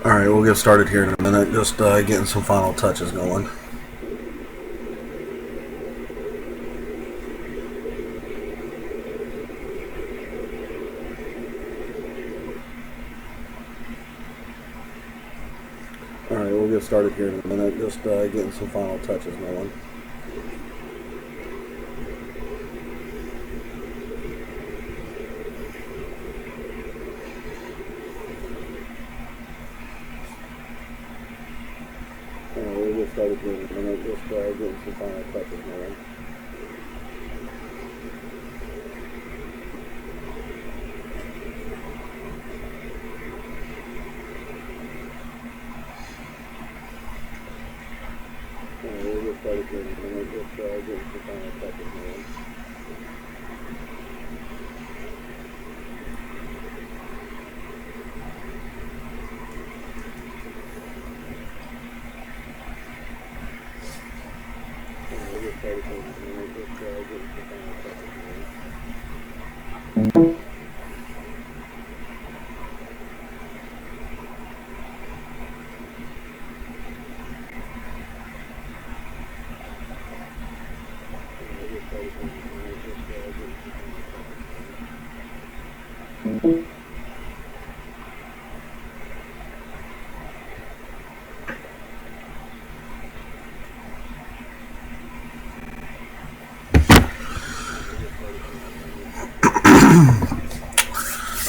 Alright, we'll get started here in a minute, just getting some final touches going. Alright, we'll get started here in a minute, just getting some final touches going. We'll get started here in a minute, just getting some final touches going. We'll get started here in a minute, just getting some final touches going.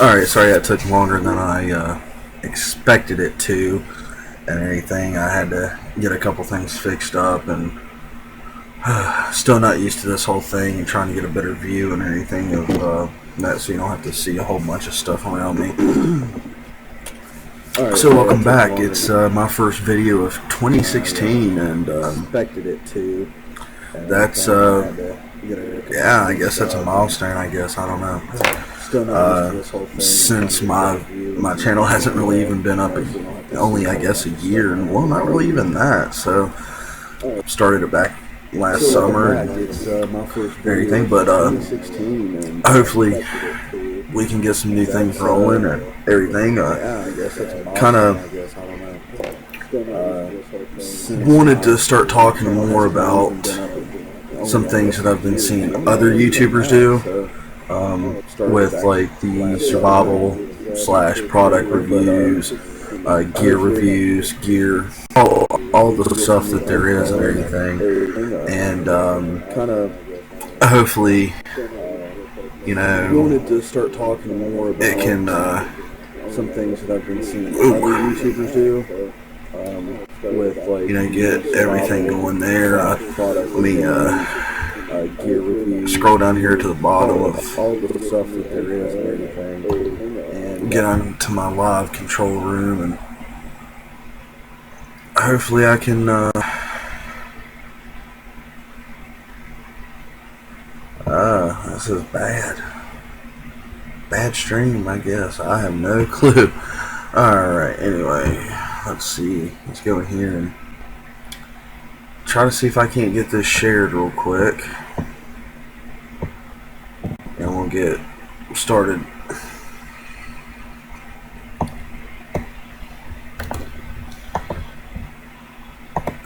Alright, sorry that took longer than I expected it to and everything. I had to get a couple things fixed up and still not used to this whole thing and trying to get a better view and everything of that so you don't have to see a whole bunch of stuff around me. Right, so welcome back. It's my first video of 2016 and expected it to. That's yeah, I guess that's a milestone, I guess. I don't know. Since my channel hasn't really even been up only I guess a year, and well, not really even that. So started it back last summer and everything, but hopefully we can get some new things rolling and everything. Kind of wanted to start talking more about some things that I've been seeing other YouTubers do. With like the survival / product reviews, gear reviews, all the stuff that there is and everything, and kind of hopefully, you know, wanted to start talking more about it can some things that I've been seeing other YouTubers do. With like, you know, get everything going there. Let me gear reviews. Scroll down here to the bottom of all the stuff that there is and everything, and get onto my live control room, and hopefully I can this is bad stream, I guess. I have no clue. Alright, anyway, let's see, let's go in here and try to see if I can't get this shared real quick, and we'll get started.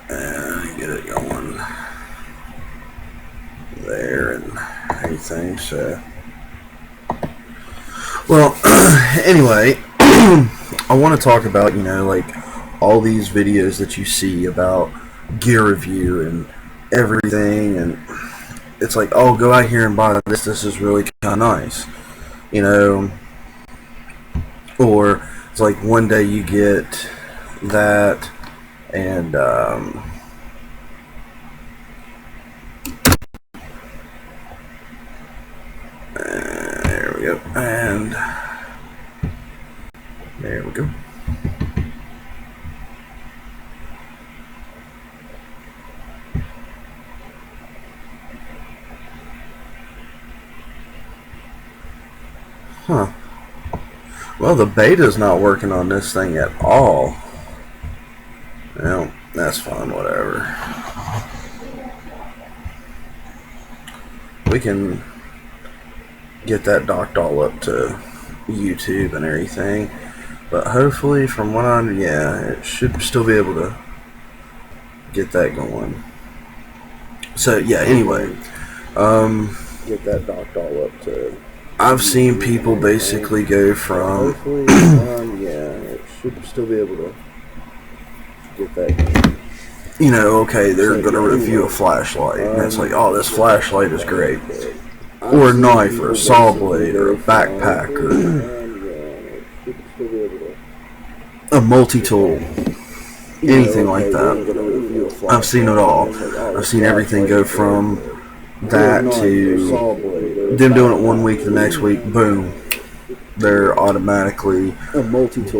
And get it going there and everything. So, well, anyway, I want to talk about, you know, like all these videos that you see about gear review and everything, and it's like, oh, go out here and buy this, this is really kind of nice, you know, or it's like one day you get that, and there we go, and there we go. Huh. Well, the beta's not working on this thing at all. Well, that's fine, whatever. We can get that docked all up to YouTube and everything. But hopefully, from what it should still be able to get that going. So yeah, anyway, get that docked all up to. I've seen people basically go from Hopefully, it should still be able to get that going. You know, okay, they're going to review a flashlight, and it's like, oh, this flashlight is great. Or a knife, or a saw blade, or a backpack, or a multi-tool, anything like that. I've seen it all. I've seen everything go from that to them doing it one week, the next week, boom, they're automatically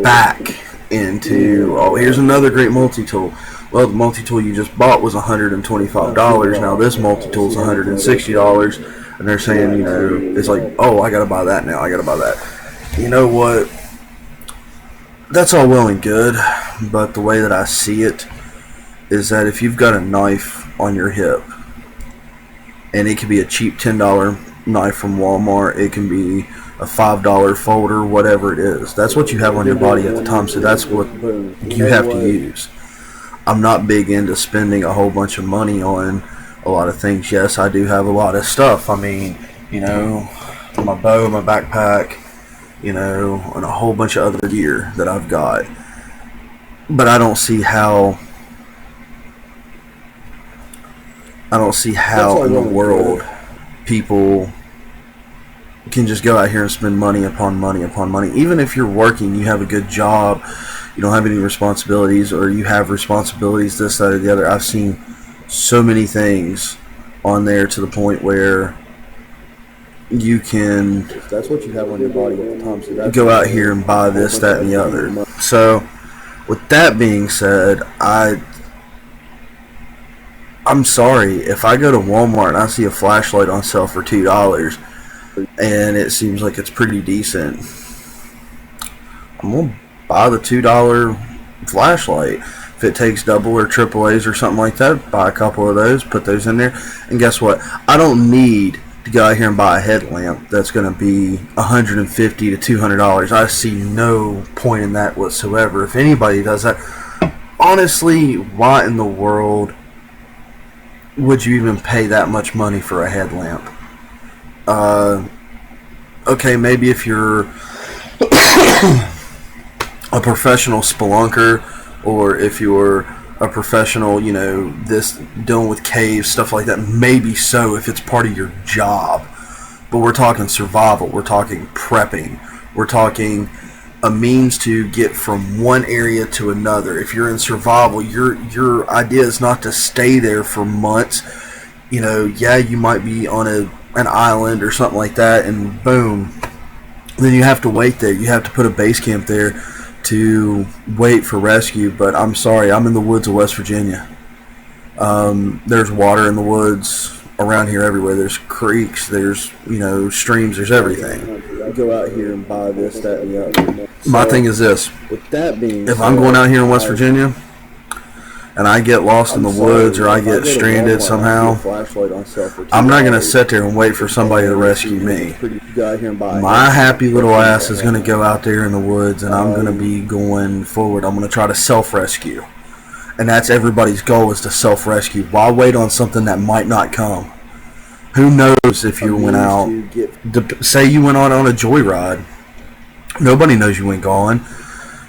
back into, oh, here's another great multi-tool. Well, the multi-tool you just bought was $125. Now this multi-tool is $160, and they're saying, you know, it's like, oh, I gotta buy that now. I gotta buy that. You know what? That's all well and good, but the way that I see it is that if you've got a knife on your hip, and it can be a cheap $10 knife from Walmart, it can be a $5 folder, whatever it is. That's what you have on your body at the time, so that's what you have to use. I'm not big into spending a whole bunch of money on a lot of things. Yes, I do have a lot of stuff. I mean, you know, my bow, my backpack, you know, and a whole bunch of other gear that I've got. But I don't see how in the world people can just go out here and spend money upon money upon money. Even if you're working, you have a good job, you don't have any responsibilities, or you have responsibilities, this, that, or the other. I've seen so many things on there to the point where you can, if that's what you have on your body at the time, so go out here and buy this, that, and the other. So, with that being said, I'm sorry, if I go to Walmart and I see a flashlight on sale for $2 and it seems like it's pretty decent, I'm going to buy the $2 flashlight. If it takes double or triple A's or something like that, buy a couple of those, put those in there, and guess what? I don't need to go out here and buy a headlamp that's going to be $150 to $200. I see no point in that whatsoever. If anybody does that, honestly, why in the world would you even pay that much money for a headlamp? Okay, maybe if you're a professional spelunker, or if you're a professional, you know, this dealing with caves, stuff like that, maybe so, if it's part of your job. But we're talking survival, we're talking prepping, we're talking a means to get from one area to another. If you're in survival, your idea is not to stay there for months. You know, yeah, you might be on an island or something like that, and boom, then you have to wait there. You have to put a base camp there to wait for rescue. But I'm sorry, I'm in the woods of West Virginia. There's water in the woods around here everywhere. There's creeks, there's, you know, streams, there's everything. I go out here and buy this, that, and the other. My thing is this: with that being if I'm going out here in West Virginia and I get lost in the woods, or I get stranded somehow, I'm not going to sit there and wait for somebody to rescue me. My happy little ass is going to go out there in the woods, and I'm going to be going forward. I'm going to try to self-rescue. And that's everybody's goal, is to self-rescue. Why wait on something that might not come? Who knows if you went out, say you went on a joyride. Nobody knows you went gone.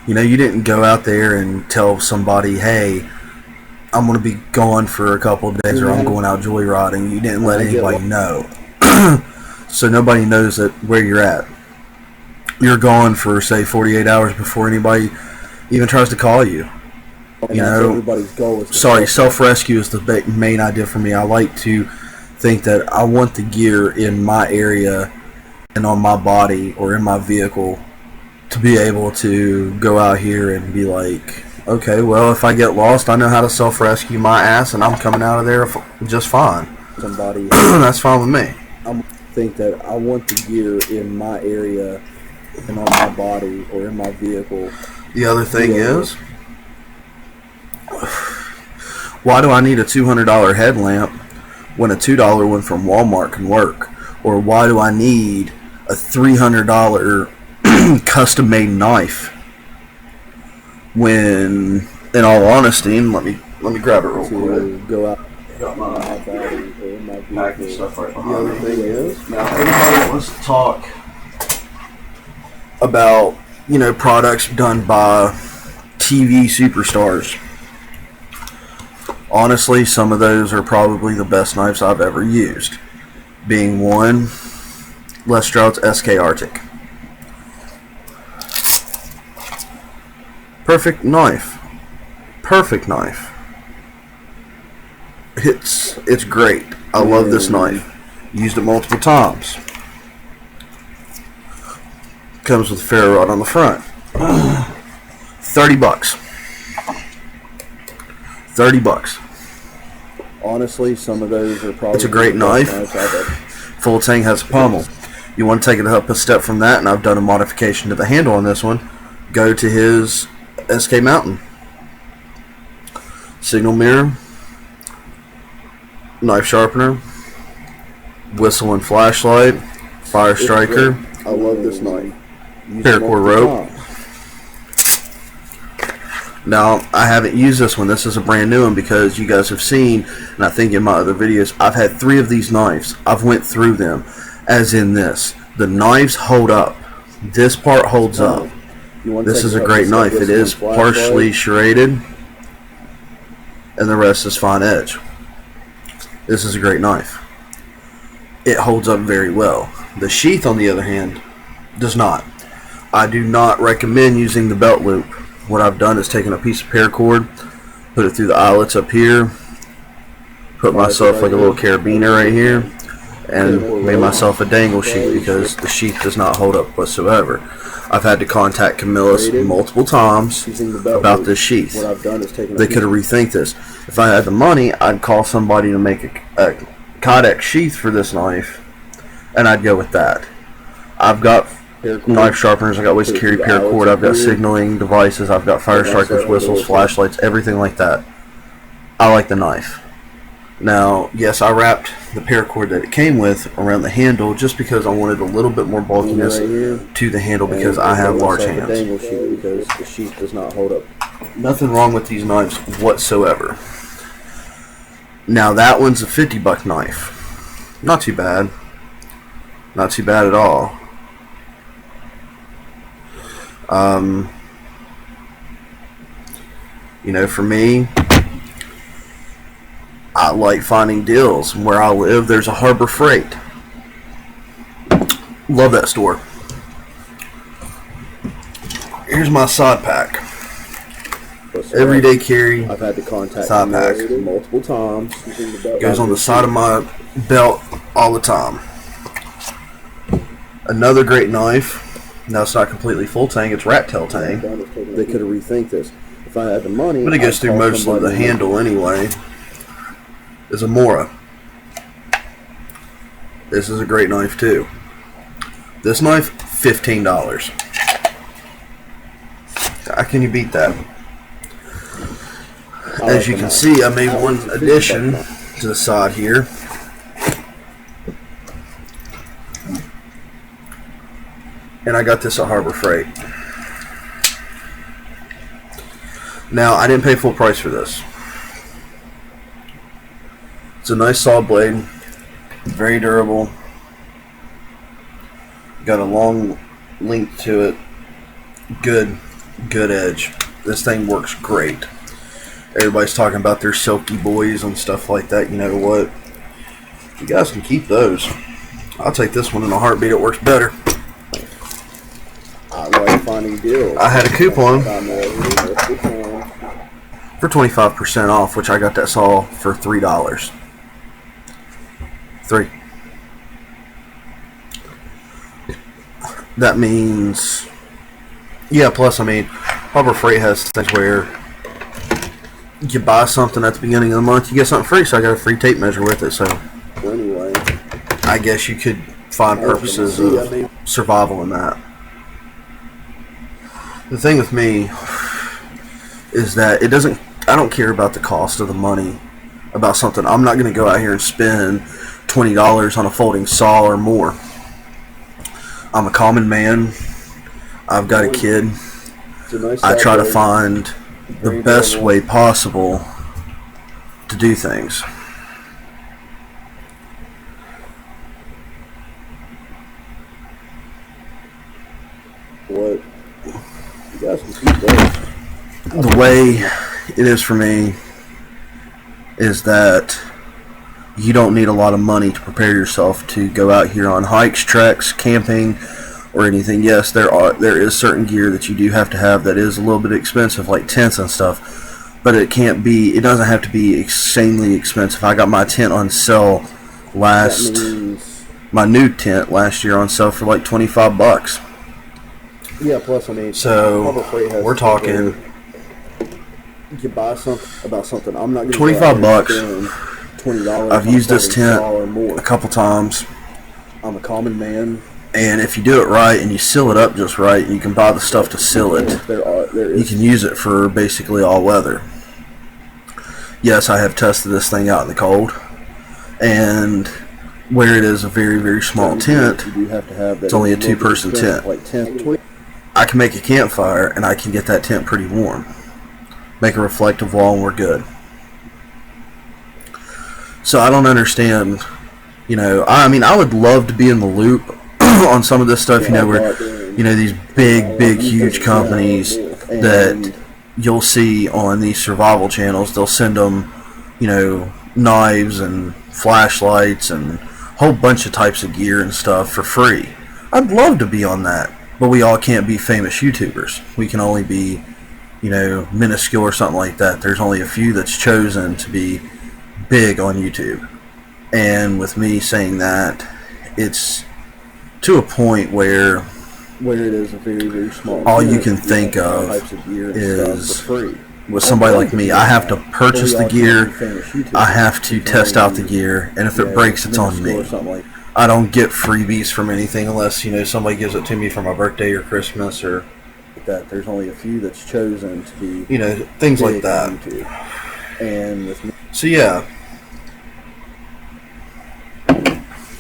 You know, you didn't go out there and tell somebody, hey, I'm going to be gone for a couple of days, or I'm going out joyriding. You didn't let anybody know. So nobody knows that where you're at. You're gone for, say, 48 hours before anybody even tries to call you. You know, sorry, self-rescue is the main idea for me. I like to think that I want the gear in my area and on my body or in my vehicle to be able to go out here and be like, okay, well, if I get lost, I know how to self-rescue my ass, and I'm coming out of there just fine. That's fine with me. I think that I want the gear in my area and on my body or in my vehicle. The other thing is, why do I need a $200 headlamp when a $2 one from Walmart can work? Or why do I need a $300 custom-made knife when, in all honesty, and let me grab it real quick. to go out Got in my my body or in my packing vehicle. stuff right The behind other me. thing is, Now, everybody wants to talk about, products done by TV superstars. Honestly, some of those are probably the best knives I've ever used. Being one, Les Stroud's SK Arctic. Perfect knife. Perfect knife. It's great. I love this knife. Used it multiple times. Comes with a ferro rod on the front. $30. $30. honestly, some of those are probably. It's a great the best knife. knives I've ever. Full tang has a pommel. You want to take it up a step from that, and I've done a modification to the handle on this one. Go to his SK Mountain. Signal mirror. Knife sharpener. Whistle and flashlight. Fire striker. I love this knife. Use it Paracord multiple rope. times. Now, I haven't used this one. This is a brand new one because you guys have seen, and I think in my other videos, I've had 3 of these knives. I've went through them, as in this. The knives hold up. This part holds up. You want This to is take a it great up knife. with It some is flashlight. partially serrated, and the rest is fine edge. This is a great knife. It holds up very well. The sheath, on the other hand, does not. I do not recommend using the belt loop. What I've done is taken a piece of paracord, put it through the eyelets up here, put myself like a little carabiner right here, and made myself a dangle sheath because the sheath does not hold up whatsoever. I've had to contact Camillus multiple times Using the belt about loop. this sheath. What I've done is taken. They could have rethinked this. If I had the money, I'd call somebody to make a Kydex sheath for this knife, and I'd go with that. I've got knife sharpeners, I've got ways to carry paracord, I've got signaling devices, I've got fire strikers, whistles, flashlights, everything like that. I like the knife. Now, yes, I wrapped the paracord that it came with around the handle just because I wanted a little bit more bulkiness Right here. to the handle because And I have myself large a hands. dangle sheath because the sheath does not hold up. Nothing wrong with these knives whatsoever. Now that one's a $50 knife. Not too bad. Not too bad at all. For me, I like finding deals. Where I live, there's a Harbor Freight. Love that store. Here's my sod pack. So Everyday carry. I've had to contact Side pack. Camillus multiple times. Using the belt Goes on the loop. side of my belt all the time. Another great knife. Now it's not completely full tang, it's rat tail tang. They could have rethinked this. If I had the money, But it goes I'd through call most of somebody the to- handle anyway. Is a Mora. This is a great knife too. This knife, $15. How can you beat that? I As like you the can knife. see, I made one $50 addition knife. to the side here. And I got this at Harbor Freight. Now, I didn't pay full price for this. It's a nice saw blade, very durable. Got a long length to it. Good edge. This thing works great. Everybody's talking about their Silky Boys and stuff like that. You know what? You guys can keep those. I'll take this one in a heartbeat. It works better. I like finding deals. I had a coupon Found multiple times. for 25% off, which I got that saw for $3. $3. That means, yeah, plus, Harbor Freight has things where you buy something at the beginning of the month, you get something free, so I got a free tape measure with it, so Anyway, I guess you could find purposes of survival in that. The thing with me is that I don't care about the cost of the money about something. I'm not going to go out here and spend $20 on a folding saw or more. I'm a common man. I've got a kid. It's a nice I try to Saturday. find the Very best normal. way possible to do things. What? You guys can keep those. The way it is for me is that you don't need a lot of money to prepare yourself to go out here on hikes, treks, camping, or anything. Yes, there is certain gear that you do have to have that is a little bit expensive, like tents and stuff. But it doesn't have to be insanely expensive. I got my tent on sale my new tent last year on sale for like $25. Yeah, plus, I mean, So, Harbor Freight has we're talking you buy something. I'm not going to $25. $20. I've used this tent or more. a couple times, I'm a common man. and if you do it right and you seal it up just right, you can buy the stuff to seal it. You can use it for basically all weather. Yes, I have tested this thing out in the cold, and where it is a very, very small tent, You do have to have that. it's only a little bit two-person expensive, tent. Like 10, 20. I can make a campfire, and I can get that tent pretty warm. Make a reflective wall, and we're good. So I don't understand, I mean, I would love to be in the loop on some of this stuff, where, these big, huge companies that you'll see on these survival channels, they'll send them, knives and flashlights and a whole bunch of types of gear and stuff for free. I'd love to be on that, but we all can't be famous YouTubers. We can only be, minuscule or something like that. There's only a few that's chosen to be big on YouTube. And with me saying that, it's to a point where it is a very, very small. all you can think of is with somebody like me, I have to purchase the gear, I have to test out the gear, and if it breaks, it's on me. I don't get freebies from anything unless, somebody gives it to me for my birthday or Christmas or that. There's only a few that's chosen to be, things like that. And with So yeah,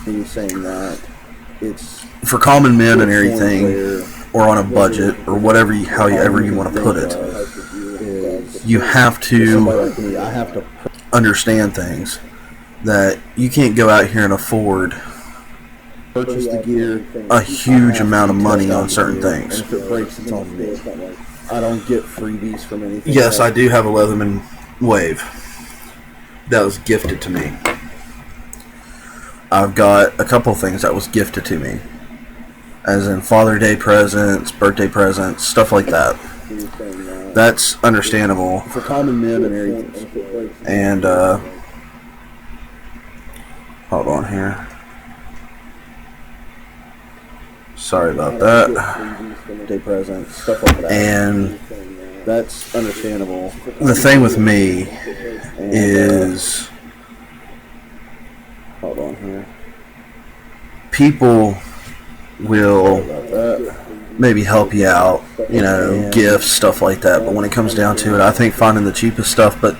me saying that, it's for common men and everything, or on a budget, or however you want to put it, you have to I have to understand things that you can't go out here and afford purchase the gear, a huge amount of money on certain things. and if it breaks, it's on me. I don't get freebies from anything. Yes, I do have a Leatherman Wave that was gifted to me. I've got a couple things that was gifted to me, as in Father's Day presents, birthday presents, stuff like that. That's understandable. For common men and everything. And hold on here. Sorry about that. Birthday presents, stuff like that. And That's understandable. the thing with me is, Hold on here. people will About that. maybe help you out, gifts, stuff like that. But when it comes down to it, I think finding the cheapest stuff, but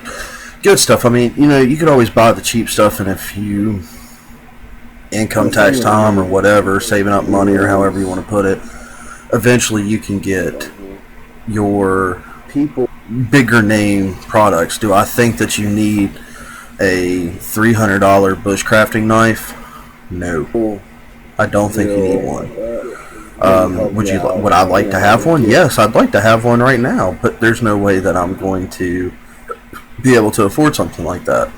good stuff. I mean, you could always buy the cheap stuff, and if you income tax time or whatever, saving up money or however you want to put it, eventually you can get your People, bigger name products. Do I think that you need a $300 bushcrafting knife? No, I don't think you need one. Would I like to have one? Yes, I'd like to have one right now, but there's no way that I'm going to be able to afford something like that.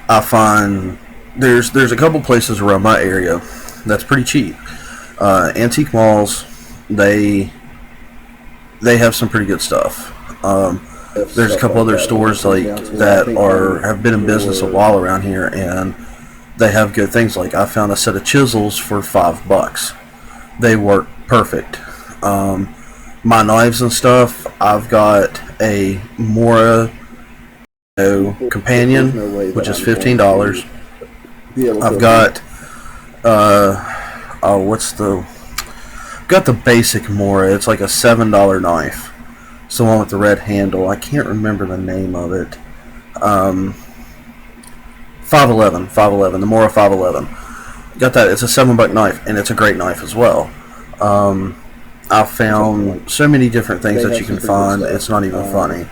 I find there's a couple places around my area that's pretty cheap. Antique malls, they have some pretty good stuff. There's a couple other stores that have been in business a while around here, and they have good things. Like I found a set of chisels for $5. They work perfect. My knives and stuff, I've got a Mora Companion, which is $15. I've got got the basic Mora. It's like a $7 knife. It's the one with the red handle. I can't remember the name of it. 511, the Mora 511. Got that. It's a $7 knife, and it's a great knife as well. I've found so many different things that you can find. It's not even funny.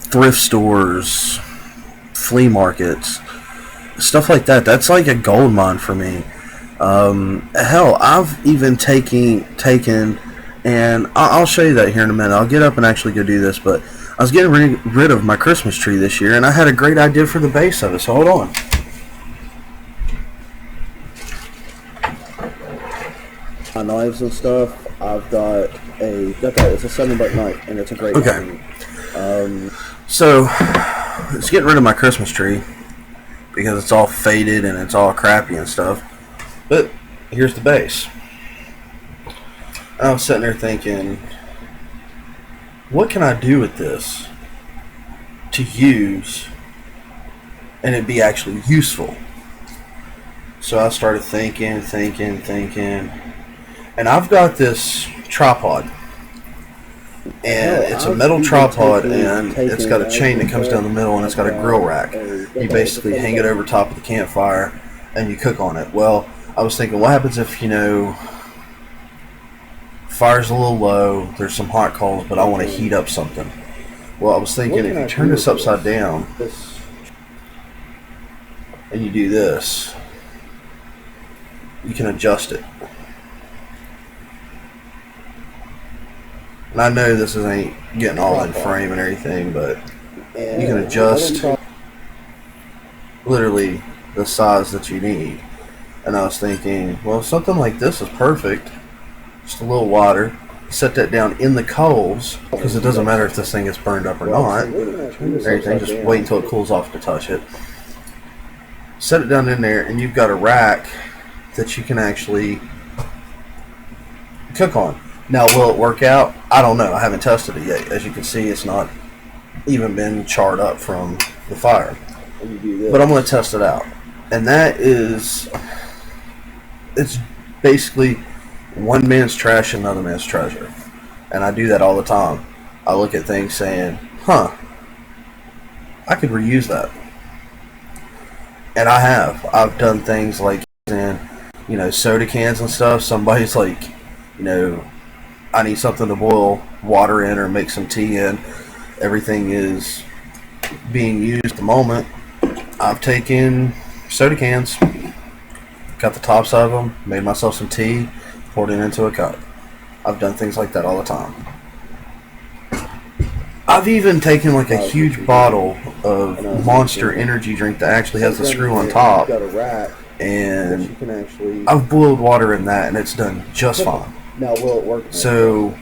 Thrift stores, flea markets, stuff like that. That's like a gold mine for me. Hell, I've even taken, and I'll show you that here in a minute. I'll get up and actually go do this, but I was getting rid of my Christmas tree this year, and I had a great idea for the base of it, so hold on. My knives and stuff, I've got it's a $7 knife, and it's a great knife. So, it's getting rid of my Christmas tree because it's all faded and it's all crappy and stuff. But here's the base. I was sitting there thinking, what can I do with this to use and it be actually useful? So I started thinking, and I've got this tripod. And it's a metal tripod, and it's got a chain that comes down the middle, and it's got a grill rack. You basically hang it over top of the campfire, and you cook on it. Well, I was thinking, what happens if, fire's a little low, there's some hot coals, but I want to heat up something. Well, I was thinking, if you turn this upside down, and you do this, you can adjust it. And I know this ain't getting all in frame and everything, but you can adjust literally the size that you need. And I was thinking, well, something like this is perfect. Just a little wider. Set that down in the coals, because it doesn't matter if this thing gets burned up or not. Everything, just wait until it cools off to touch it. Set it down in there, and you've got a rack that you can actually cook on. Now, will it work out? I don't know. I haven't tested it yet. As you can see, it's not even been charred up from the fire. But I'm going to test it out. And that is, it's basically one man's trash, another man's treasure. And I do that all the time. I look at things saying, I could reuse that. And I have. I've done things like in, soda cans and stuff. Somebody's like, I need something to boil water in or make some tea in. Everything is being used at the moment. I've taken soda cans, cut the tops of them, made myself some tea, poured it into a cup. I've done things like that all the time. I've even taken like a huge bottle of Monster energy drink that actually has the screw on top, and I've boiled water in that, and it's done just fine. Now, will it work? So,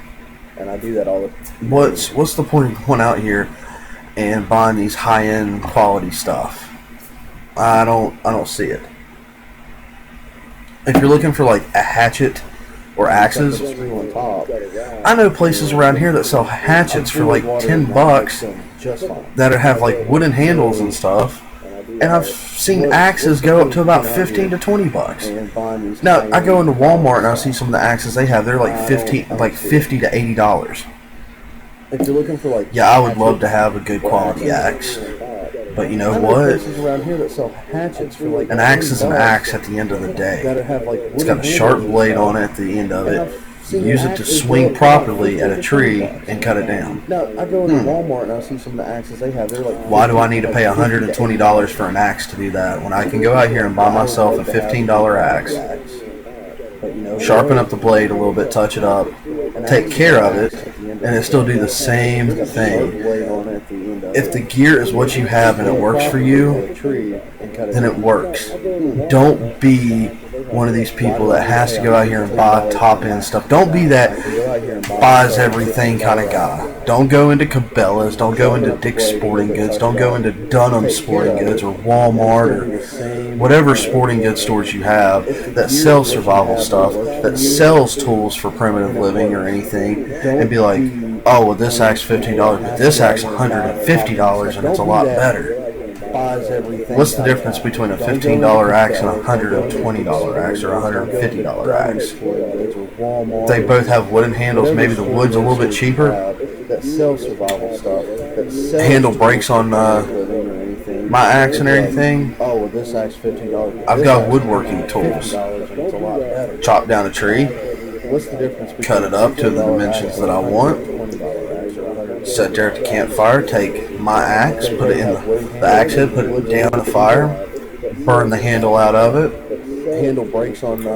and I do that all the time. What's the point of going out here and buying these high-end quality stuff? I don't see it. If you're looking for like a hatchet or axes, I know places around here that sell hatchets for like $10 that have like wooden handles and stuff. And I've seen axes go up to about $15 to $20. Now I go into Walmart and I see some of the axes they have. They're like $50 to $80. If you're looking for like, yeah, I would love to have a good quality axe, but you know what? An axe is an axe at the end of the day. It's got a sharp blade on it at the end of it. You use it to swing properly at a tree and cut it down. Now, I go into Walmart and I see some of the axes they have. They're like, why do I need to pay $120 for an axe to do that when I can go out here and buy myself a $15 axe, sharpen up the blade a little bit, touch it up, take care of it, and it still do the same thing? If the gear is what you have and it works for you, then it works. Don't be one of these people that has to go out here and buy top-end stuff. Don't be that buys everything kind of guy. Don't go into Cabela's. Don't go into Dick's Sporting Goods. Don't go into Dunham Sporting Goods or Walmart or whatever sporting goods stores you have that sell survival stuff, that sells tools for primitive living or anything, and be like, oh, well, this axe $15, but this axe $150, and it's a lot better. What's the difference between a $15 axe and a $120 axe or a $150 axe? They both have wooden handles. Maybe the wood's a little bit cheaper. Handle breaks on my axe and everything. I've got woodworking tools. Chop down a tree, What's the difference between cut it up to the dimensions that I want, sit there at the campfire, take my axe, put it in the axe head, put it down the fire, burn the handle out of it. Handle breaks on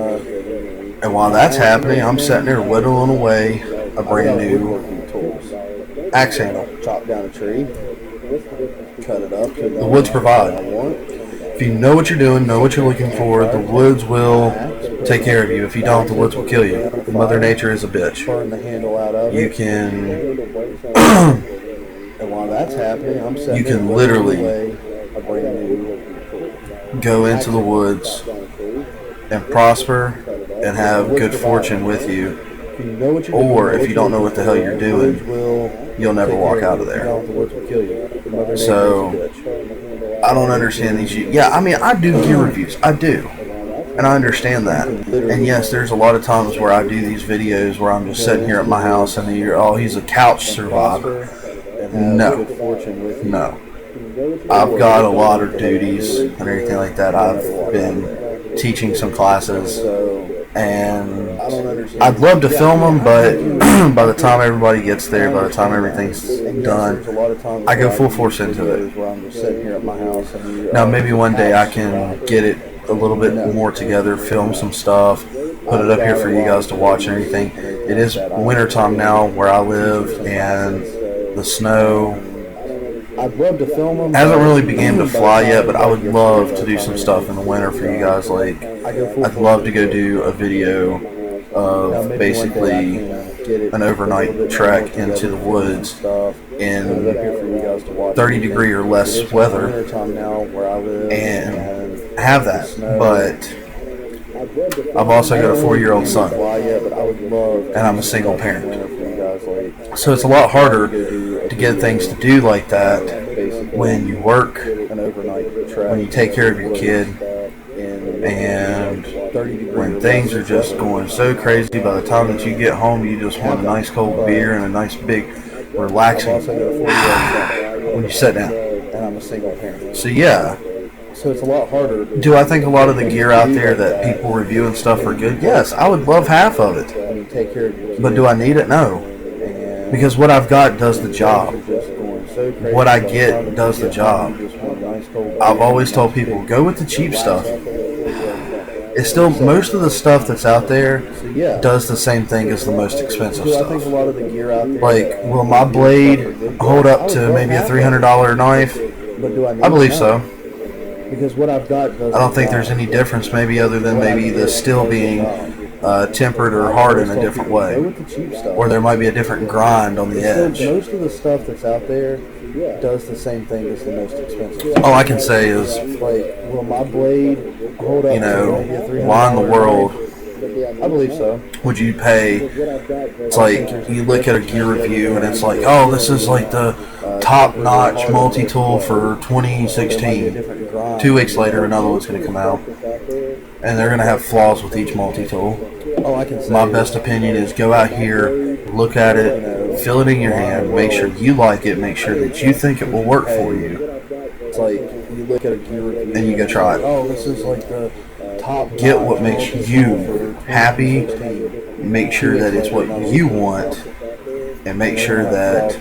and while that's happening, I'm sitting there whittling away a brand new axe handle. Chop down a tree, cut it up. The woods provide. If you know what you're doing, know what you're looking for, the woods will take care of you. If you don't, the woods will kill you. Mother Nature is a bitch. Burn the handle out of You can and while that's happening, I'm you can literally a brand new go into the woods and prosper and have good fortune with you. Or if you don't know what the hell you're doing, you'll never walk out of there. So I don't understand these. Yeah, I mean, I do gear reviews. I do. And I understand that. And yes, there's a lot of times where I do these videos where I'm just sitting here at my house and you're, oh, he's a couch survivor. No. No. I've got a lot of duties and everything like that. I've been teaching some classes, and I'd love to film them, but by the time everybody gets there, by the time everything's done, I go full force into it. Now maybe one day I can get it a little bit more together, film some stuff, put it up here for you guys to watch and everything. It is winter time now where I live, and the snow I'd love to film them. Hasn't really began to fly yet, but I would love to do some stuff in the winter for you guys. Like, I'd love to go do a video of basically an overnight trek into the woods in 30-degree or less weather and have that. But I've also got a 4-year-old son, and I'm a single parent. So it's a lot harder to get things to do like that when you work, when you take care of your kid, and when things are just going so crazy. By the time that you get home, you just want a nice cold beer and a nice big relaxing when you sit down. So yeah. So it's a lot harder. Do I think a lot of the gear out there that people review and stuff are good? Yes, I would love half of it. But do I need it? No. Because what I've got does the job. What I get does the job. I've always told people, go with the cheap stuff. It's still, most of the stuff that's out there does the same thing as the most expensive stuff. Like, will my blade hold up to maybe a $300 knife? I believe so. Because what I've got I don't think there's any difference, maybe other than maybe the steel being tempered or hard in a different way, or there might be a different grind on the edge. Most of the stuff that's out there does the same thing as the most expensive. All I can say is, like, will my blade hold up? You know, why in the world I believe so. would you pay? It's like you look at a gear review and it's like, oh, this is like the top-notch multi-tool for 2016. 2 weeks later, another one's going to come out, and they're going to have flaws with each multi-tool. My best opinion is go out here, look at it, feel it in your hand, make sure you like it, make sure that you think it will work for you. It's like you look at a gear review and you go try it. Oh, this is like the top. Get what makes you happy, make sure that it's what you want, and make sure that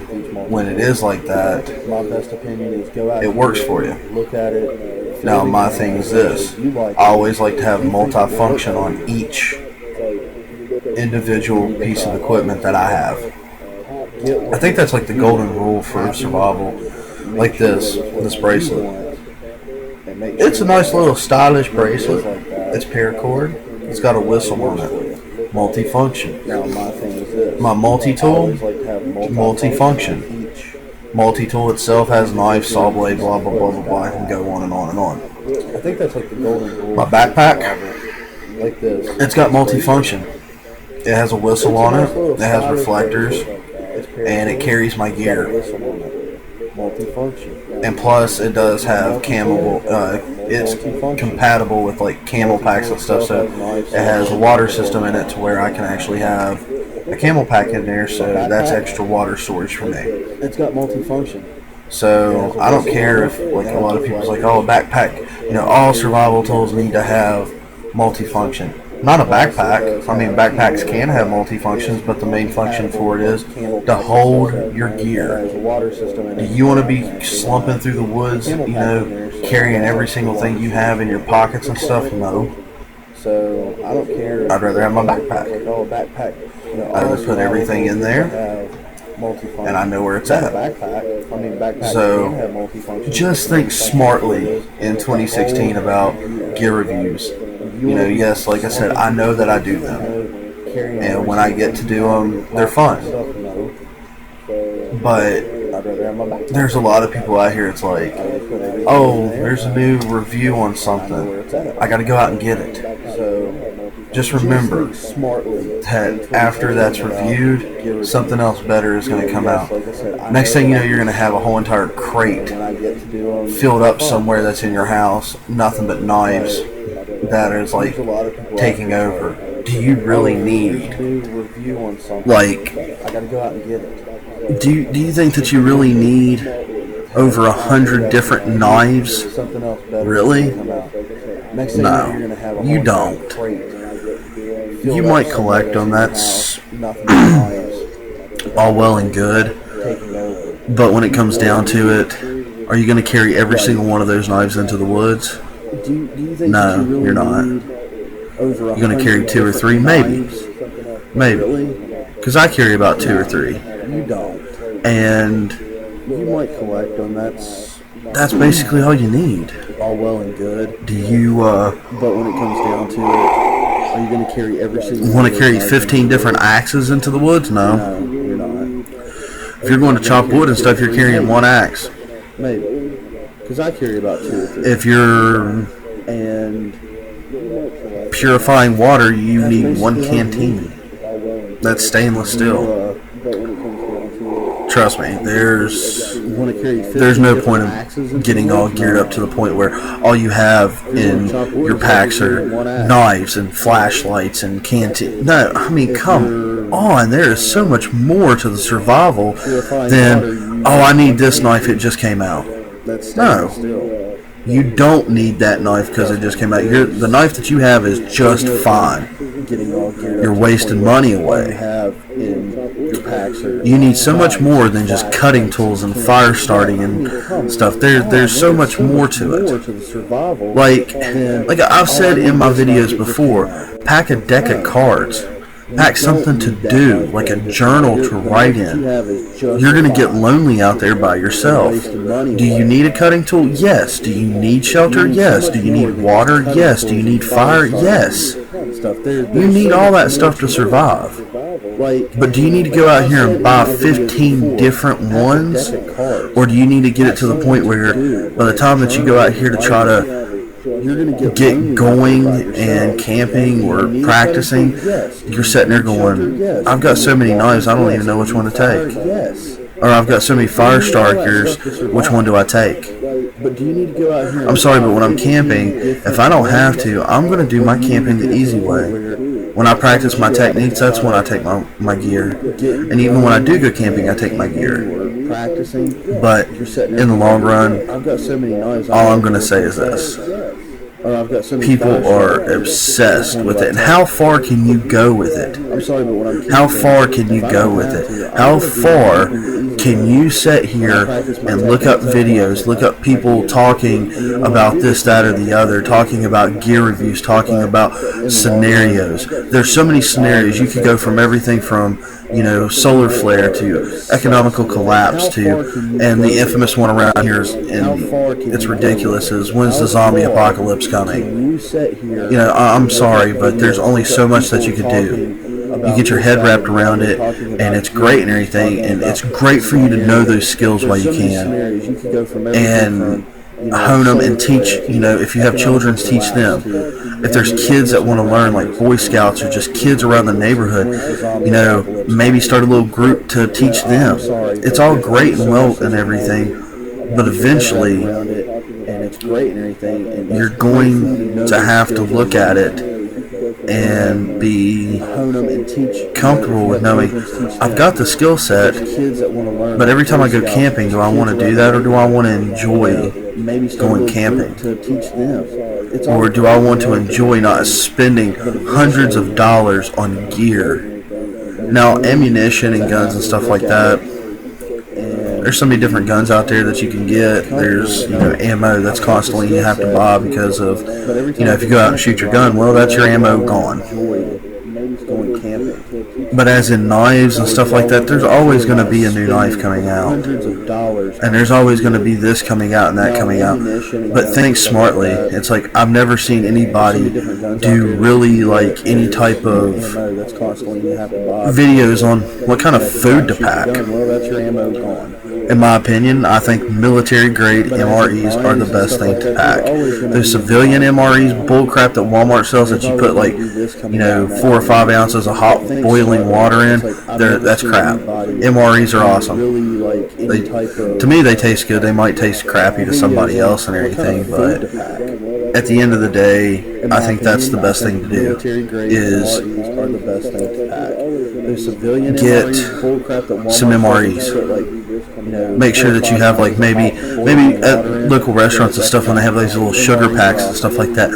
when it is like that, my best opinion is go out it works for you. Look at it. Now, my thing is this. I always like to have multi-function on each individual piece of equipment that I have. I think that's like the golden rule for survival. Like this bracelet. It's a nice little stylish bracelet. It's paracord. It's got a whistle on it. Multi-function. My multi-tool, multi-function. Multi-tool itself has knife, saw blade, blah, blah, blah, blah, blah. I can go on and on and on. I think that's like the golden rule. My backpack, like this. It's got multi-function. It has a whistle on it. It has reflectors. And it carries my gear. And plus, it does have camel. It's compatible with like camel packs and stuff. So it has a water system in it to where I can actually have a camel pack in there. So that's extra water storage for me. It's got multi-function. So I don't care if like a lot of people's like, oh, a backpack. You know, all survival tools need to have multi-function. Not a backpack. I mean, backpacks can have multifunctions, but the main function for it is to hold your gear. Do you want to be slumping through the woods, carrying every single thing you have in your pockets and stuff? No. So I don't care. I'd rather have my backpack. I just put everything in there, and I know where it's at. So just think smartly in 2016 about gear reviews. Yes, like I said, I know that I do them, and when I get to do them, they're fun. But there's a lot of people out here, it's like, oh, there's a new review on something, I gotta go out and get it. Just remember that after that's reviewed, something else better is going to come out. Next thing you know, you're going to have a whole entire crate filled up somewhere that's in your house, nothing but knives that is like taking over. Do you really need, like, do you think that you really need over 100 different knives? Really? No, you don't. You might collect them, that's all well and good, but when it comes down to it, are you going to carry every single one of those knives into the woods? No, you're not. You're going to carry 2 or 3, maybe, because I carry about 2 or 3, and you might collect them, that's basically all you need. All well and good. Do you, but when it comes down to it, are you going to carry every single... Want to carry 15 different axes into the woods? No. No, you're not. If you're going to chop wood and stuff, you're carrying 1 axe. Maybe. Because I carry about 2 or 3. If you're purifying water, you need 1 canteen. That's stainless steel. Trust me, there's no point of getting all geared up to the point where all you have in your packs are knives and flashlights and canteen. No, I mean, come on, there is so much more to the survival than, oh, I need this knife, it just came out. No, you don't need that knife because it just came out. The knife that you have is just fine. You're wasting money away. You need so much more than just cutting tools and fire starting and stuff. There's so much more to it. Like I've said in my videos before, pack a deck of cards. Pack something to do, like a journal to write in. You're going to get lonely out there by yourself. Do you need a cutting tool? Yes. Do you need shelter? Yes. Do you need water? Yes. Do you need fire? Yes. You need all that stuff to survive. But do you need to go out here and buy 15 different ones? Or do you need to get it to the point where by the time that you go out here to try to get going and camping or practicing, you're sitting there going, I've got so many knives, I don't even know which one to take. Or I've got so many fire starters, which one do I take? I'm sorry, but when I'm camping, if I don't have to, I'm going to do my camping the easy way. When I practice my techniques, that's when I take my gear. And even when I do go camping, I take my gear. But in the long run, all I'm going to say is this. People are obsessed with it. And how far can you go with it? How far can you go with it? How far can you sit here and look up videos, look up people talking about this, that, or the other, talking about gear reviews, talking about scenarios? There's so many scenarios. You could go from everything from, solar flare to economical collapse to, and the infamous one around here is, and it's ridiculous, is when's the zombie apocalypse coming? I'm sorry, but there's only so much that you could do. You get your head wrapped around it, and it's great and everything, and it's great for you to know those skills while you can, and hone them and teach, if you have children, teach them. If there's kids that want to learn, like Boy Scouts or just kids around the neighborhood, maybe start a little group to teach them. It's all great and well and everything, but eventually you're going to have to look at it and be comfortable with knowing I've got the skill set, but every time I go camping, do I want to do that or do I want to enjoy going camping? or do I want to enjoy not spending hundreds of dollars on gear? Now, ammunition and guns and stuff like that, there's so many different guns out there that you can get. There's, ammo that's constantly you have to buy because of, if you go out and shoot your gun, well, that's your ammo gone. But as in knives and stuff like that, there's always going to be a new knife coming out. And there's always going to be this coming out and that coming out. But think smartly. It's like I've never seen anybody do really like any type of videos on what kind of food to pack. In my opinion, I think military-grade MREs are the best thing to pack. Those civilian MREs, bullcrap that Walmart sells that you put like, 4 or 5 ounces of hot boiling water in, that's crap. MREs are awesome. To me, they taste good. They might taste crappy to somebody else and everything, but at the end of the day, I think that's the best thing to do, is get some MREs. Make sure that you have like maybe at local restaurants and stuff when they have these little sugar packs and stuff like that.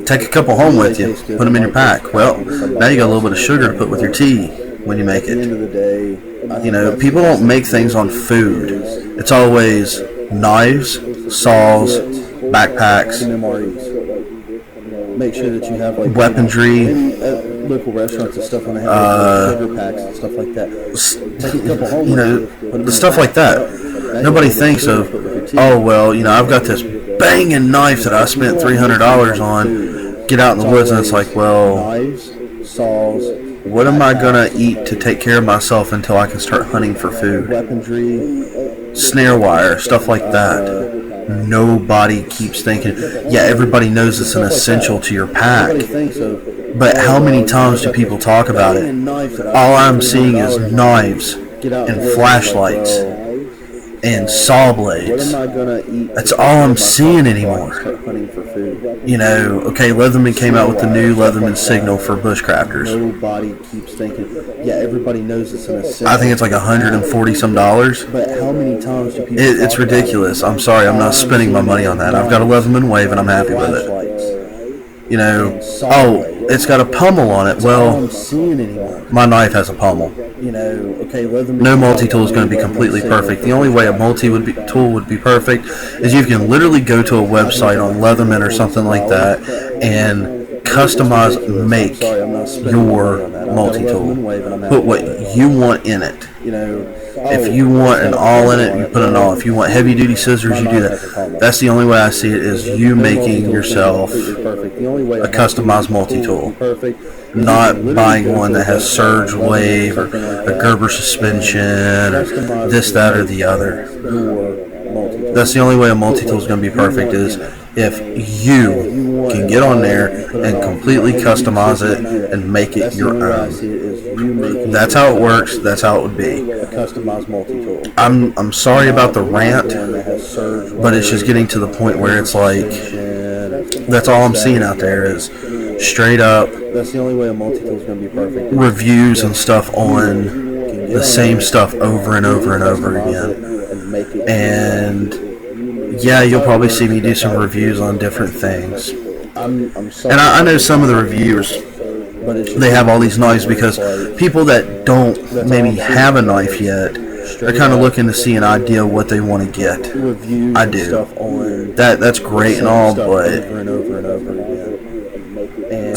Take a couple home with you, put them in your pack. Well, now you got a little bit of sugar to put with your tea when you make it. People don't make things on food. It's always knives, saws, backpacks, make sure that you have like weaponry, local restaurants and stuff when they have sugar packs and stuff like that. Take a couple home, the stuff like that. Nobody thinks of, oh well, I've got this banging knife that I spent $300 on. Get out in the woods and it's like, well, what am I gonna eat to take care of myself until I can start hunting for food? Snare wire, stuff like that. Nobody keeps thinking, yeah, everybody knows it's an essential to your pack, but how many times do people talk about it? All I'm seeing is knives and flashlights and saw blades. That's all I'm seeing anymore. Okay, Leatherman came out with the new Leatherman Signal for bushcrafters. Nobody keeps thinking, yeah, everybody knows it's an essential. I think it's like $140 some. But how many times do people? It's ridiculous. I'm sorry, I'm not spending my money on that. I've got a Leatherman Wave and I'm happy with it. It's got a pummel on it. Well, my knife has a pummel. No multi-tool is going to be completely perfect. The only way a multi-tool would be perfect is you can literally go to a website on Leatherman or something like that and make your multi-tool. Put what you want in it. If you want an all in it, you put an all. If you want heavy duty scissors, you do that. That's the only way I see it, is you making yourself a customized multi-tool. Not buying one that has surge wave or a Gerber suspension or this, that, or the other. That's the only way a multi-tool is going to be perfect, is if you can get on there and completely customize it and make it your own. That's how it works. That's how it would be. I'm sorry about the rant, but it's just getting to the point where it's like, that's all I'm seeing out there is straight up reviews and stuff on the same stuff over and over and over again. And yeah, you'll probably see me do some reviews on different things. And I know some of the reviewers, they have all these knives because people that don't maybe have a knife yet are kind of looking to see an idea of what they want to get. I do. That's great and all, but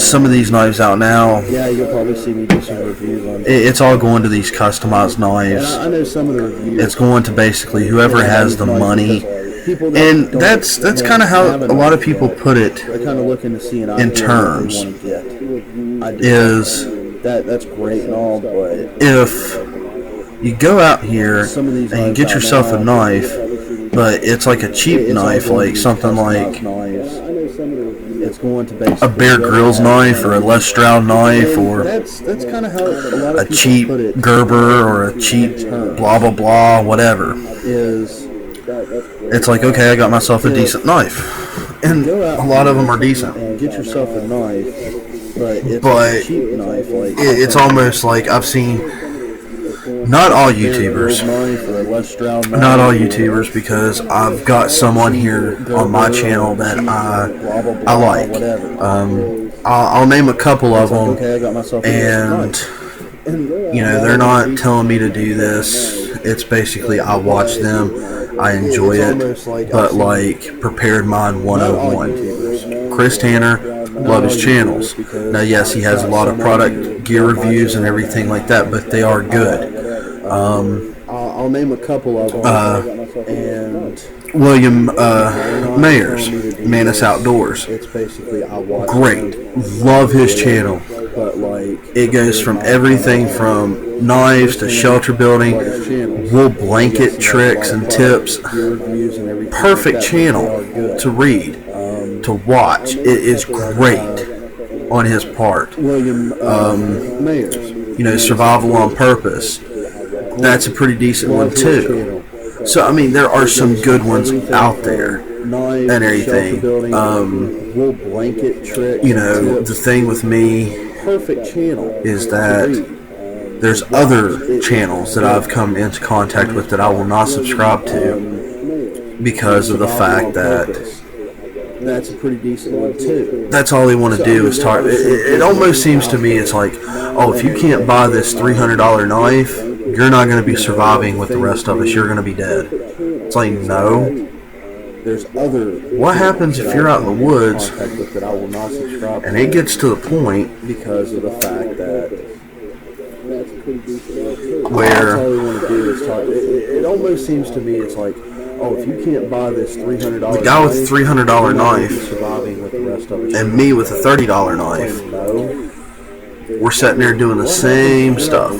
some of these knives out now, you'll probably see me do some reviews on it's all going to these customized knives. I know some of the reviews. It's going to basically whoever has the money. And that's kind of how a lot of people put it in terms, is that's great and all, but if you go out here and you get yourself a knife, but it's like a cheap knife, like something like a Bear Grylls knife or a Les Stroud knife or a cheap Gerber or a cheap blah blah blah whatever, it's like, okay, I got myself a decent knife, and a lot of them are decent. Get yourself a knife, but it's almost like I've seen Not all YouTubers. Not all YouTubers, because I've got someone here on my channel that I like. I'll name a couple of them, and you know, they're not telling me to do this. It's basically I watch them, I enjoy it, but like Prepared Mind 101. Chris Tanner, love his channels. Now, yes, he has a lot of product gear reviews and everything like that, but they are good. I'll name a couple of them. And William Mayers, Manus Outdoors. it's basically I watch Great. Love his channel. but like It goes from everything from knives to shelter building, wool blanket tricks and tips. Perfect channel to read, to watch. It is great on his part. William Mayers. You know, Survival on Purpose. That's a pretty decent one too. So I mean, there are some good ones out there and everything. Wool blanket tricks. You know, the thing with me Perfect channel is that there's other channels that I've come into contact with that I will not subscribe to because of the fact that that's a pretty decent one too. that's all they want to do is talk. It almost seems to me it's like, oh, if you can't buy this $300 knife, you're not going to be surviving with the rest of us. You're going to be dead. It's like, no. There's other. What happens if you're out in the woods that I will not subscribe and it gets to the point because of the fact that where all we want to do is talk. It almost seems to me it's like, oh, if you can't buy this $300 the guy with a $300 knife surviving with the rest of it, and me with a $30 knife, we're sitting there doing the same stuff.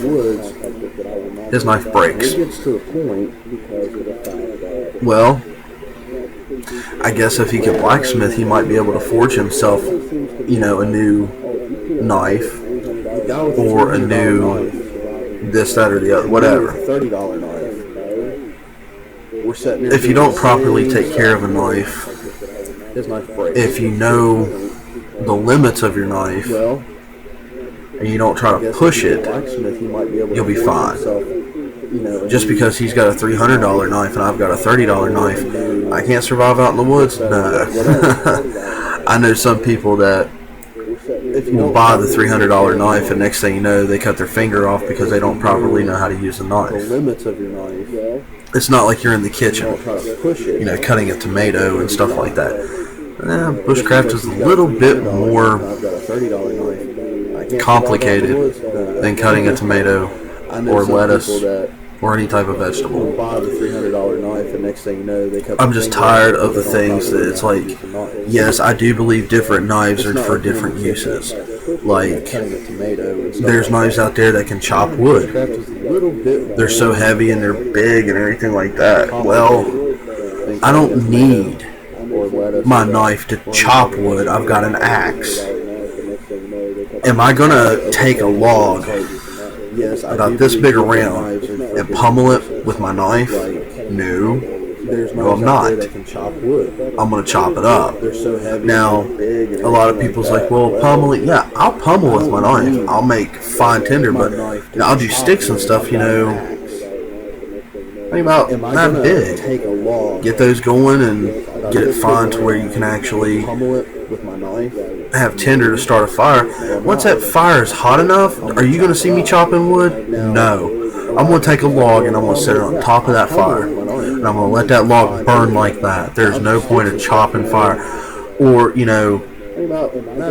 His knife breaks. It gets to the point because of the fact that Well, I guess if he could blacksmith, he might be able to forge himself, you know, a new knife or a new this, that, or the other, whatever. $30 knife. We're sitting there If you don't properly take care of a knife, his knife breaks. if you know the limits of your knife Well, and you don't try to push it, blacksmith, he might be able you'll be to fine. himself, you know, Just because he's got a $300 knife and I've got a $30 knife, I can't survive out in the woods? No. I know some people that will buy the $300 knife and next thing you know, they cut their finger off because they don't properly know how to use the the knife. limits of your knife. It's not like you're in the kitchen, Don't try to push it. you know, cutting a tomato and stuff like that. Bushcraft is a little bit more I've got a $30 knife. I can't complicated survive out in the woods. than cutting a tomato I know or some lettuce people that or any type of vegetable. buy the $300 knife and next thing you know they cut. I'm their just finger tired off of the because they don't things that properly it's know how to like, use the knife. yes, I do believe different knives are for different uses. Like, Cutting a tomato and stuff there's like knives out there that can chop wood. that. Bushcraft is a little bit They're so heavy and they're big and everything like that. Well, I don't need or lettuce. my knife to chop wood. I've got an axe. Am I going to take a log Yes, I about do this believe big different around knives are for and different- pummel it with my knife? No. There's No, knives I'm out there not. that can chop wood. I'm going to chop it up. They're so heavy. Now, and big and a lot of everything people's like like, that. well, pummeling. Yeah, I'll pummel with my knife. I'll make fine tinder, but you know, I'll do sticks and stuff, you know. Think about Am I that gonna big. take a log, Get those going and get it fine to where you can actually pummel it with my knife? have tinder to start a fire. Once that fire is hot enough, are you going to see me chopping wood? No. I'm going to take a log and I'm going to set it on top of that fire. And I'm going to let that log burn like that. There's no point of chopping fire. Or, you know,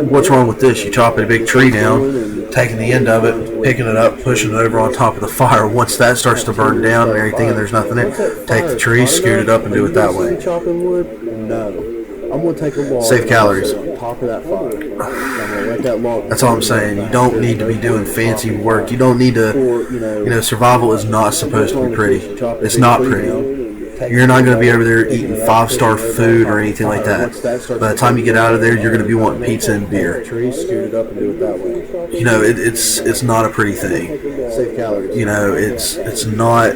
what's wrong with this? You chop a big tree down, taking the end of it, picking it up, pushing it over on top of the fire. Once that starts to burn down and everything and there's nothing in it, take the tree, scoot it up and do it that way. Chopping wood? No. I'm gonna take a log. Save calories. On top of that fire. I'm gonna let that log. That's all I'm saying. You don't need to be doing fancy work. You don't need to, you know, survival is not supposed to be pretty. It's not pretty. You're not going to be over there eating 5-star food or anything like that. By the time you get out of there, you're going to be wanting pizza and beer. Tree, scoot it up and do it that way. You know, it's not a pretty thing. Save calories. You know, it's not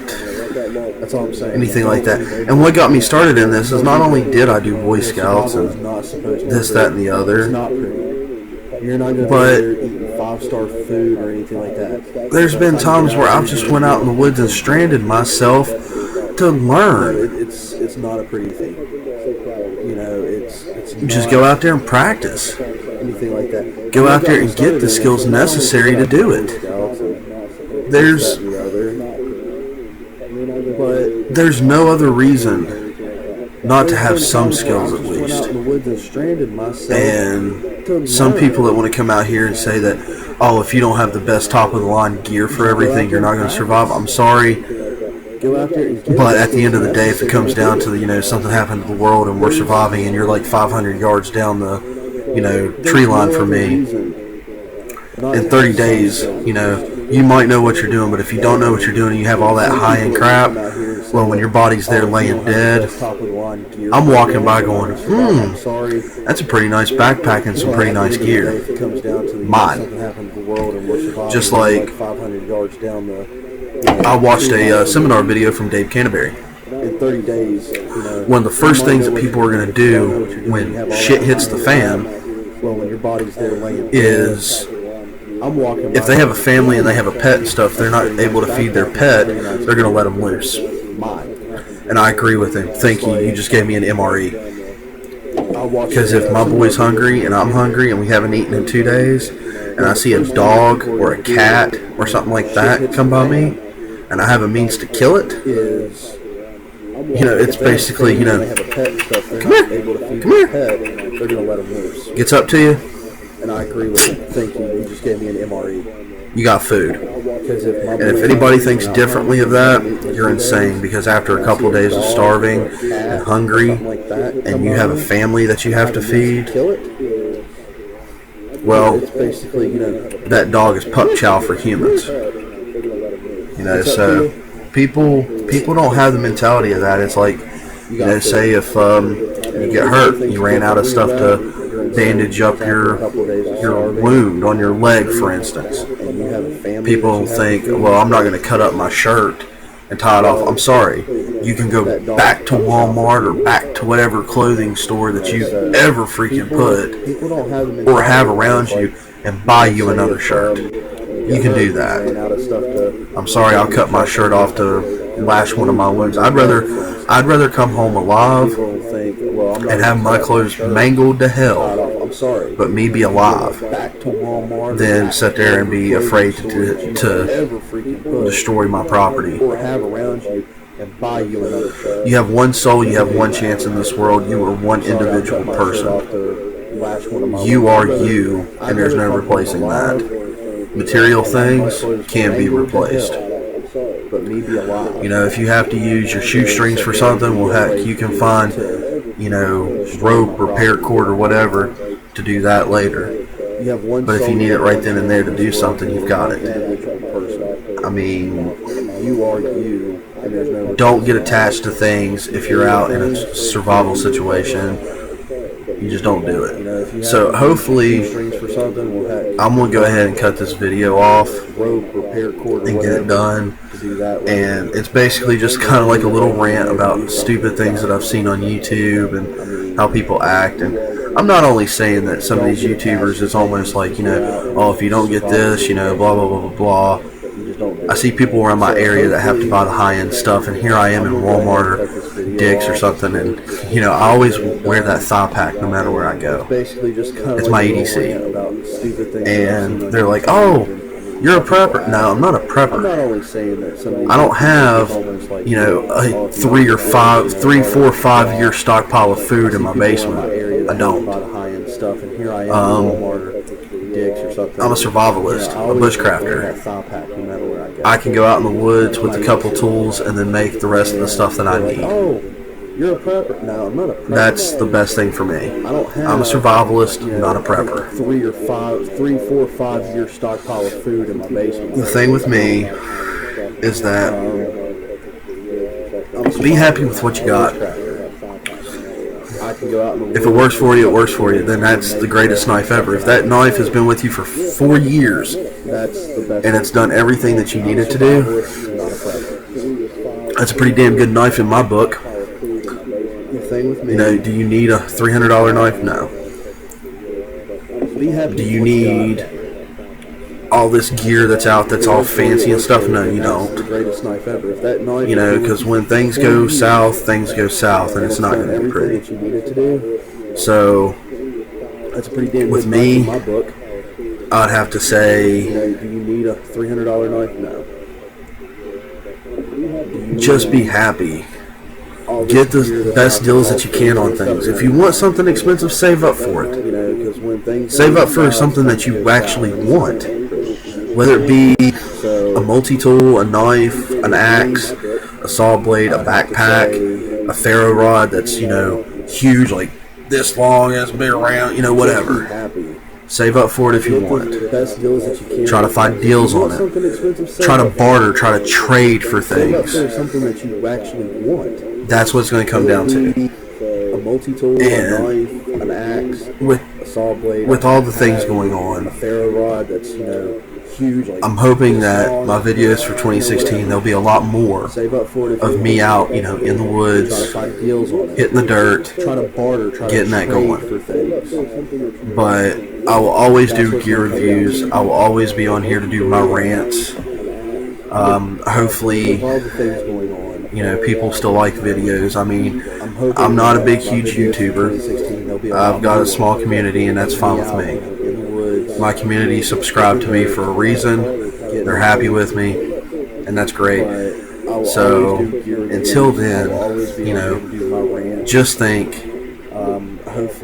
That's all I'm saying. anything like that. And what got me started in this is not only did I do Boy Scouts and Not supposed to this, that, and the It's other, not pretty. You're not going to be eating 5-star food or anything like that. There's been times where I've just went out in the woods and stranded myself to learn. It's not a pretty thing. You know, it's You just go out there and practice. anything like that. Go out there and get the skills necessary to do it. There's no other reason not to have some skills at least. And some people that want to come out here and say that, oh, if you don't have the best top of the line gear for everything, you're not going to survive. I'm sorry. But at the end of the day, if it comes down to, you know, something happened to the world and we're surviving and you're like 500 yards down the, you know, tree line for me, in 30 days, you know, you might know what you're doing, but if you don't know what you're doing and you have all that high-end crap, well, when your body's there laying dead, I'm walking by going, that's a pretty nice backpack and some pretty nice gear. Mine. Just like, I watched a seminar video from Dave Canterbury. In 30 days, one of the first things that people are going to do when shit hits the fan is, if they have a family and they have a pet and stuff, they're not able to feed their pet, they're going to let them loose. And I agree with him. Thank you. You just gave me an MRE. Because if my boy's hungry and I'm hungry and we haven't eaten in 2 days, and I see a dog or a cat or something like that come by me, and I have a means to kill it, you know, it's basically, you know, come here, gets up to you. And I agree with him. Thank you. You just gave me an MRE. You got food. And if anybody thinks differently of that, you're insane. Because after a couple of days of starving and hungry, and you have a family that you have to feed, well, that dog is pup chow for humans. You know, so people don't have the mentality of that. It's like, you know, say if you get hurt, you ran out of stuff to bandage up your wound on your leg, for instance. People think, well, I'm not going to cut up my shirt and tie it off. I'm sorry. You can go back to Walmart or back to whatever clothing store that you ever freaking put or have around you and buy you another shirt. You can do that. I'm sorry, I'll cut my shirt off to lash one of my wounds. I'd rather come home alive and have my clothes mangled to hell, but me be alive, than sit there and be afraid to destroy my property. You have one soul, you have one chance in this world, you are one individual person. You are you, and there's no replacing that. Material things can be replaced. You know, if you have to use your shoestrings for something, well, heck, you can find, you know, rope or paracord or whatever to do that later. But if you need it right then and there to do something, you've got it. I mean, don't get attached to things if you're out in a survival situation. You just don't do it. So hopefully, I'm going to go ahead and cut this video off and get it done. And it's basically just kind of like a little rant about stupid things that I've seen on YouTube and how people act. And I'm not only saying that some of these YouTubers, it's almost like, you know, oh, if you don't get this, you know, blah, blah, blah, blah, blah. I see people around my area that have to buy the high-end stuff, and here I am in Walmart or Dick's or something, and, you know, I always wear that thigh pack no matter where I go. It's my EDC. And they're like, oh, you're a prepper. No, I'm not a prepper. I don't have, you know, a 3, 4, 5 year stockpile of food in my basement. I don't. I'm a survivalist, a bushcrafter. I can go out in the woods with a couple tools and then make the rest of the stuff that I need. You're a prepper. No, I'm not a prepper. That's the best thing for me. I'm a survivalist, not a prepper. 3, 4, 5 year stockpile of food in my basement. The thing with me is that be happy with what you got. If it works for you, it works for you. Then that's the greatest knife ever. If that knife has been with you for 4 years and it's done everything that you need it to do, that's a pretty damn good knife in my book. You know, do you need a $300 knife? No. Do you need all this gear that's out that's all fancy and stuff? No, you don't. The greatest knife ever. If that knife, you know, because when things go south, and it's not going to be pretty. That you needed to do. So, That's a pretty damn with good me, knife in my book. I'd have to say, Do you need a $300 knife? No. just be happy. Get the best deals that you can on things. If you want something expensive, save up for it. Save up for something that you actually want. Whether it be a multi-tool, a knife, an axe, a saw blade, a backpack, a ferro rod that's, you know, huge, like this long, it's big around, you know, whatever. Save up for it if you want it. Try to find deals on it. Try to barter, try to trade for things. That's what it's going to come down to. A multi-tool, a knife, an axe, a saw blade, with all the things going on, a ferro rod that's, you know, huge. I'm hoping that my videos for 2016, there'll be a lot more of me out, you know, in the woods, hitting the dirt, getting that going. But I will always do gear reviews. I will always be on here to do my rants. Hopefully, you know, people still like videos. I mean, I'm not a big, huge YouTuber. I've got a small community, and that's fine with me. My community subscribed to me for a reason. They're happy with me, and that's great. So, until then, you know, just think,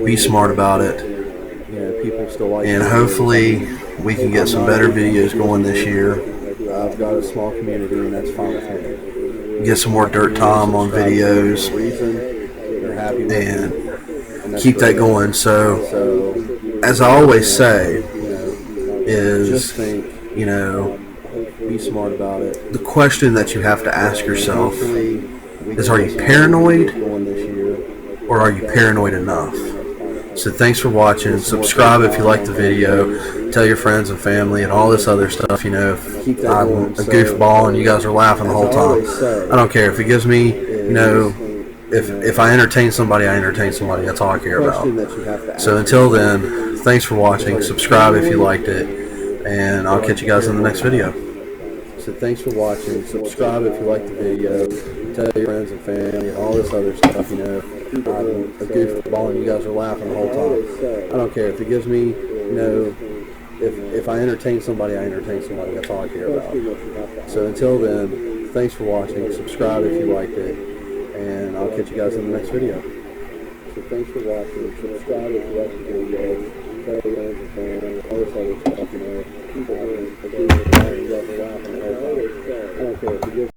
be smart about it, and hopefully we can get some better videos going this year. I've got a small community, and that's fine with me. Get some more Dirt Tom on videos, and keep that going. So, as I always say, is, you know, be smart about it. The question that you have to ask yourself is, are you paranoid, or are you paranoid enough? So thanks for watching. Subscribe if you like the video. Tell your friends and family and all this other stuff. You know, if I'm a goofball and you guys are laughing the whole time, I don't care. If it gives me, you know, if I entertain somebody, I entertain somebody. That's all I care about. So until then, thanks for watching. Subscribe if you liked it, and I'll catch you guys in the next video. So thanks for watching. Subscribe if you like the video. Tell your friends and family and all this other stuff. You know, I'm a goofball and you guys are laughing the whole time. I don't care. If it gives me, you know, if I entertain somebody, I entertain somebody. That's all I care about. So until then, thanks for watching. Subscribe if you liked it, and I'll catch you guys in the next video. So thanks for watching. Subscribe if you like the video. Tell your friends and family, all this other stuff. You know, people are a goofball and you guys are laughing the whole time. I don't care if you give